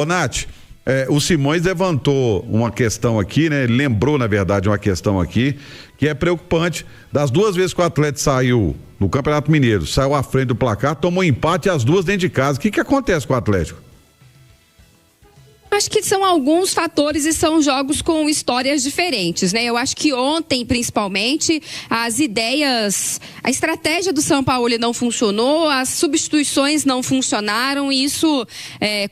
Ô, Nath, o Simões levantou uma questão aqui, né? Ele lembrou, na verdade, uma questão aqui que é preocupante. Das duas vezes que o Atlético saiu no Campeonato Mineiro, saiu à frente do placar, tomou empate as duas dentro de casa. O que acontece com o Atlético? Acho que são alguns fatores e são jogos com histórias diferentes, né? Eu acho que ontem, principalmente, as ideias, a estratégia do São Paulo não funcionou, as substituições não funcionaram e isso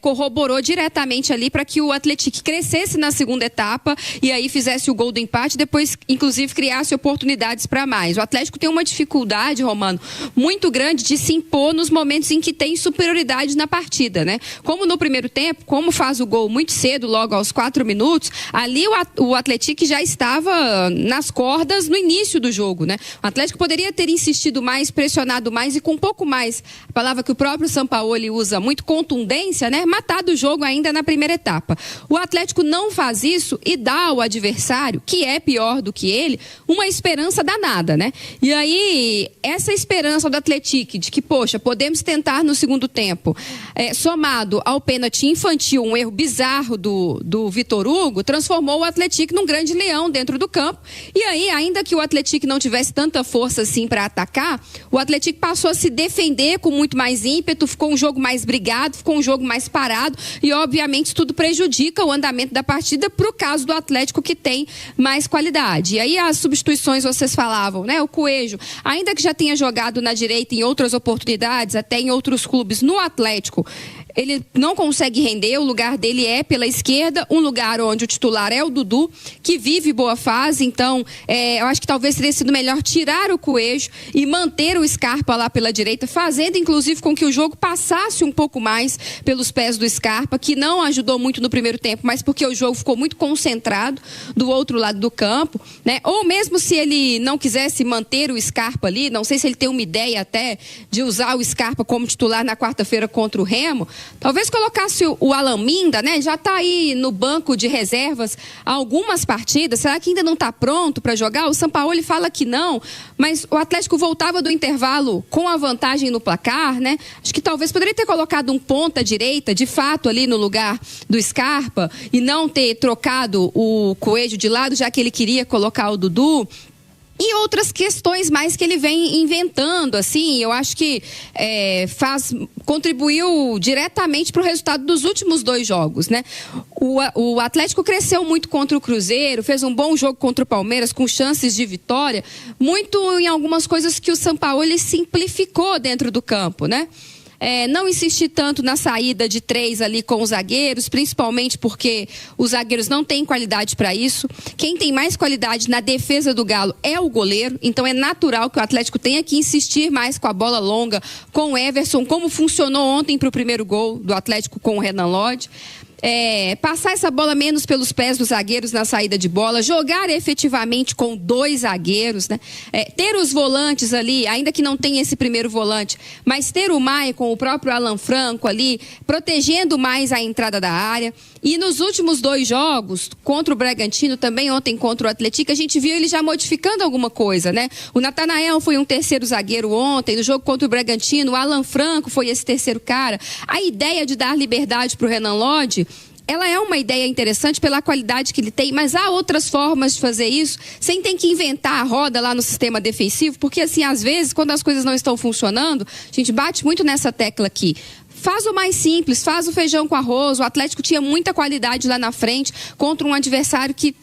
corroborou diretamente ali para que o Atlético crescesse na segunda etapa e aí fizesse o gol do empate, depois, inclusive, criasse oportunidades para mais. O Atlético tem uma dificuldade, Romano, muito grande de se impor nos momentos em que tem superioridade na partida, né? Como no primeiro tempo, como faz o gol muito cedo, logo aos 4 minutos, ali o Atlético já estava nas cordas no início do jogo, né? O Atlético poderia ter insistido mais, pressionado mais e com um pouco mais, a palavra que o próprio Sampaoli usa, muito contundência, né? Matado o jogo ainda na primeira etapa. O Atlético não faz isso e dá ao adversário, que é pior do que ele, uma esperança danada, né? E aí, essa esperança do Atlético de que, poxa, podemos tentar no segundo tempo, somado ao pênalti infantil, um erro bizarro do Vitor Hugo, transformou o Atlético num grande leão dentro do campo. E aí, ainda que o Atlético não tivesse tanta força assim para atacar, o Atlético passou a se defender com muito mais ímpeto, ficou um jogo mais brigado, ficou um jogo mais parado e, obviamente, isso tudo prejudica o andamento da partida para o caso do Atlético, que tem mais qualidade. E aí, as substituições, vocês falavam, né? O Coelho, ainda que já tenha jogado na direita em outras oportunidades, até em outros clubes, no Atlético, ele não consegue render, o lugar dele é pela esquerda, um lugar onde o titular é o Dudu, que vive boa fase, então eu acho que talvez teria sido melhor tirar o Coelho e manter o Scarpa lá pela direita, fazendo inclusive com que o jogo passasse um pouco mais pelos pés do Scarpa, que não ajudou muito no primeiro tempo, mas porque o jogo ficou muito concentrado do outro lado do campo, né? Ou mesmo se ele não quisesse manter o Scarpa ali, não sei se ele tem uma ideia até de usar o Scarpa como titular na quarta-feira contra o Remo, talvez colocasse o Alan Minda, né? Já está aí no banco de reservas há algumas partidas. Será que ainda não está pronto para jogar? O Sampaoli fala que não, mas o Atlético voltava do intervalo com a vantagem no placar, né? Acho que talvez poderia ter colocado um ponta direita, de fato, ali no lugar do Scarpa e não ter trocado o Coelho de lado, já que ele queria colocar o Dudu. E outras questões mais que ele vem inventando, assim, eu acho que contribuiu diretamente para o resultado dos últimos 2 jogos, né? O Atlético cresceu muito contra o Cruzeiro, fez um bom jogo contra o Palmeiras, com chances de vitória, muito em algumas coisas que o Sampaoli simplificou dentro do campo, né? Não insistir tanto na saída de 3 ali com os zagueiros, principalmente porque os zagueiros não têm qualidade para isso. Quem tem mais qualidade na defesa do Galo é o goleiro, então é natural que o Atlético tenha que insistir mais com a bola longa, com o Everson, como funcionou ontem para o primeiro gol do Atlético com o Renan Lodge. Passar essa bola menos pelos pés dos zagueiros na saída de bola, jogar efetivamente com 2 zagueiros, né? Ter os volantes ali, ainda que não tenha esse primeiro volante, mas ter o Maia com o próprio Alan Franco ali, protegendo mais a entrada da área. E nos últimos 2 jogos, contra o Bragantino, também ontem contra o Atlético, a gente viu ele já modificando alguma coisa, né? O Natanael foi um terceiro zagueiro ontem, no jogo contra o Bragantino, o Alan Franco foi esse terceiro cara. A ideia de dar liberdade para o Renan Lodge, ela é uma ideia interessante pela qualidade que ele tem, mas há outras formas de fazer isso sem ter que inventar a roda lá no sistema defensivo, porque assim, às vezes, quando as coisas não estão funcionando, a gente bate muito nessa tecla aqui. Faz o mais simples, faz o feijão com arroz. O Atlético tinha muita qualidade lá na frente contra um adversário que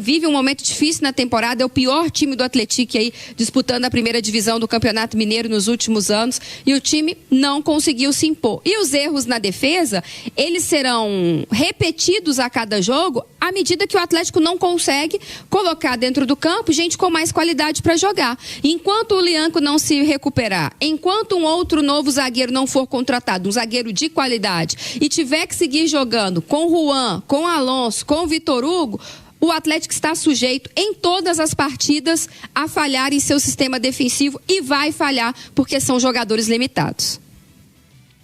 vive um momento difícil na temporada, é o pior time do Atlético aí, disputando a primeira divisão do Campeonato Mineiro nos últimos anos, e o time não conseguiu se impor. E os erros na defesa, eles serão repetidos a cada jogo, à medida que o Atlético não consegue colocar dentro do campo gente com mais qualidade para jogar. Enquanto o Lianco não se recuperar, enquanto um outro novo zagueiro não for contratado, um zagueiro de qualidade, e tiver que seguir jogando com o Juan, com o Alonso, com o Vitor Hugo, o Atlético está sujeito em todas as partidas a falhar em seu sistema defensivo e vai falhar porque são jogadores limitados.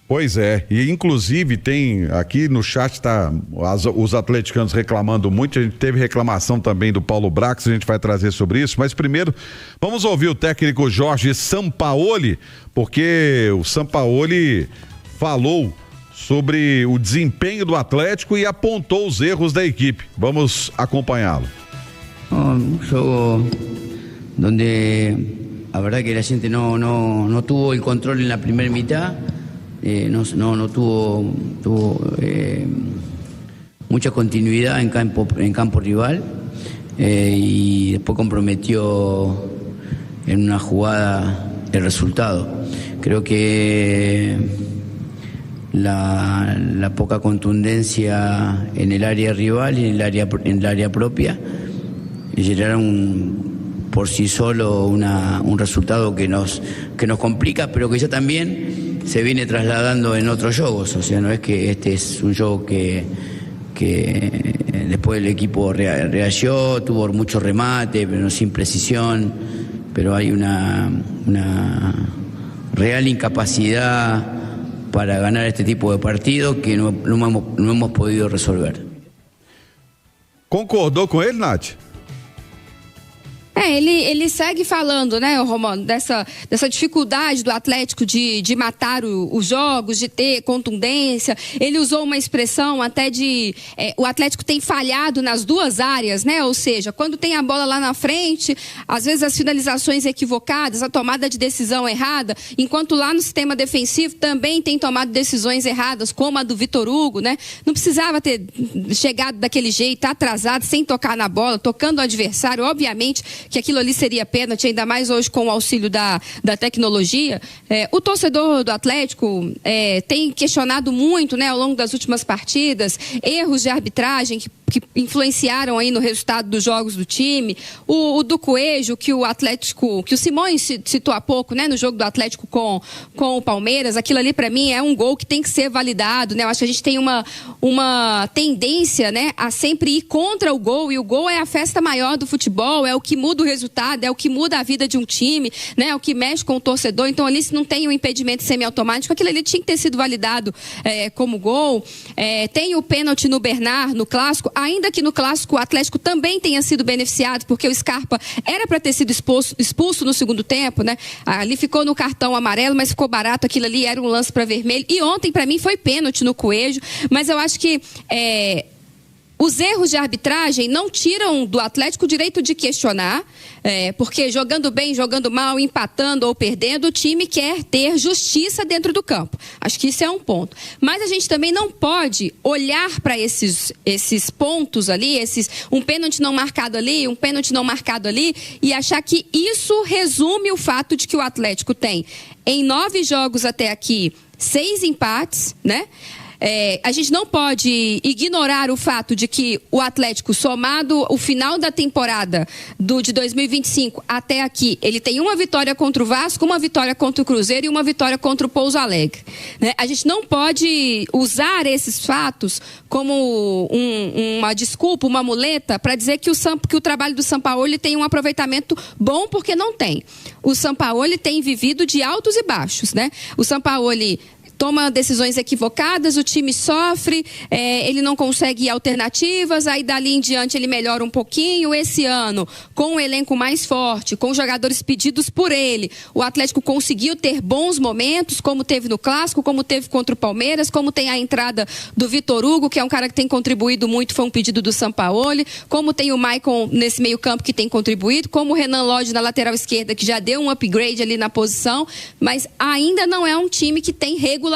Pois é, e inclusive tem aqui no chat os atleticanos reclamando muito, a gente teve reclamação também do Paulo Brax, a gente vai trazer sobre isso, mas primeiro vamos ouvir o técnico Jorge Sampaoli, porque o Sampaoli falou sobre o desempenho do Atlético e apontou os erros da equipe. Vamos acompanhá-lo. Un juego donde la verdad que la gente no tuvo el control en la primera mitad, no tuvo mucha continuidad en campo rival, y después comprometió en una jugada el resultado. Creo que la poca contundencia en el área rival y en el área propia generaron por sí solo un resultado que nos complica, pero que ya también se viene trasladando en otros juegos. O sea, no es que este es un juego que después el equipo reaccionó, tuvo mucho remate, pero no sin precisión, pero hay una real incapacidad para ganar este tipo de partidos que no hemos podido resolver. Concordou com ele, Nath? Ele segue falando, né, Romano, dessa dificuldade do Atlético de matar os jogos, de ter contundência. Ele usou uma expressão até o Atlético tem falhado nas duas áreas, né? Ou seja, quando tem a bola lá na frente, às vezes as finalizações equivocadas, a tomada de decisão errada, enquanto lá no sistema defensivo também tem tomado decisões erradas, como a do Vitor Hugo, né? Não precisava ter chegado daquele jeito, atrasado, sem tocar na bola, tocando o adversário, obviamente que aquilo ali seria pênalti, ainda mais hoje com o auxílio da tecnologia. O torcedor do Atlético tem questionado muito, né, ao longo das últimas partidas, erros de arbitragem que influenciaram aí no resultado dos jogos do time, o do Coelho, que o Simões citou há pouco, né, no jogo do Atlético com o Palmeiras. Aquilo ali para mim é um gol que tem que ser validado, né? Eu acho que a gente tem uma tendência, né, a sempre ir contra o gol, e o gol é a festa maior do futebol, é o que muda o resultado, é o que muda a vida de um time, né, é o que mexe com o torcedor. Então ali, se não tem um impedimento semiautomático, aquilo ali tinha que ter sido validado como gol. Tem o pênalti no Bernard, no Clássico, ainda que no Clássico o Atlético também tenha sido beneficiado, porque o Scarpa era para ter sido expulso no segundo tempo, né? Ali ficou no cartão amarelo, mas ficou barato, aquilo ali era um lance para vermelho. E ontem, para mim, foi pênalti no Coelho, mas eu acho que os erros de arbitragem não tiram do Atlético o direito de questionar, porque jogando bem, jogando mal, empatando ou perdendo, o time quer ter justiça dentro do campo. Acho que isso é um ponto. Mas a gente também não pode olhar para esses pontos ali, um pênalti não marcado ali, um pênalti não marcado ali, e achar que isso resume o fato de que o Atlético tem, em 9 jogos até aqui, 6 empates, né? A gente não pode ignorar o fato de que o Atlético, somado o final da temporada de 2025 até aqui, ele tem uma vitória contra o Vasco, uma vitória contra o Cruzeiro e uma vitória contra o Pouso Alegre, né? A gente não pode usar esses fatos como uma desculpa, uma muleta, para dizer que o trabalho do Sampaoli tem um aproveitamento bom, porque não tem. O Sampaoli tem vivido de altos e baixos, né? O Sampaoli toma decisões equivocadas, o time sofre, ele não consegue alternativas, aí dali em diante ele melhora um pouquinho. Esse ano, com um elenco mais forte, com jogadores pedidos por ele, o Atlético conseguiu ter bons momentos, como teve no Clássico, como teve contra o Palmeiras, como tem a entrada do Vitor Hugo, que é um cara que tem contribuído muito, foi um pedido do Sampaoli, como tem o Maicon nesse meio campo que tem contribuído, como o Renan Lodge na lateral esquerda, que já deu um upgrade ali na posição, mas ainda não é um time que tem regularidade.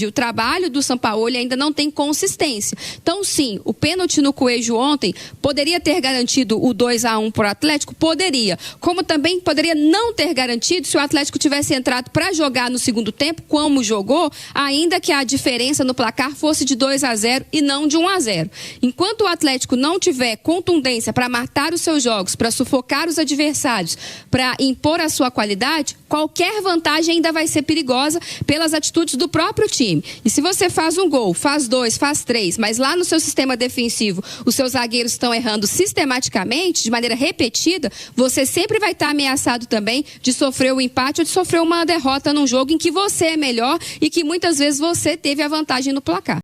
O trabalho do Sampaoli ainda não tem consistência. Então, sim, o pênalti no Coelho ontem poderia ter garantido o 2-1 para o Atlético? Poderia. Como também poderia não ter garantido se o Atlético tivesse entrado para jogar no segundo tempo, como jogou, ainda que a diferença no placar fosse de 2-0 e não de 1-0. Enquanto o Atlético não tiver contundência para matar os seus jogos, para sufocar os adversários, para impor a sua qualidade, qualquer vantagem ainda vai ser perigosa pelas atitudes do próprio time. E se você faz um gol, faz 2, faz 3, mas lá no seu sistema defensivo os seus zagueiros estão errando sistematicamente, de maneira repetida, você sempre vai estar ameaçado também de sofrer o empate ou de sofrer uma derrota num jogo em que você é melhor e que muitas vezes você teve a vantagem no placar.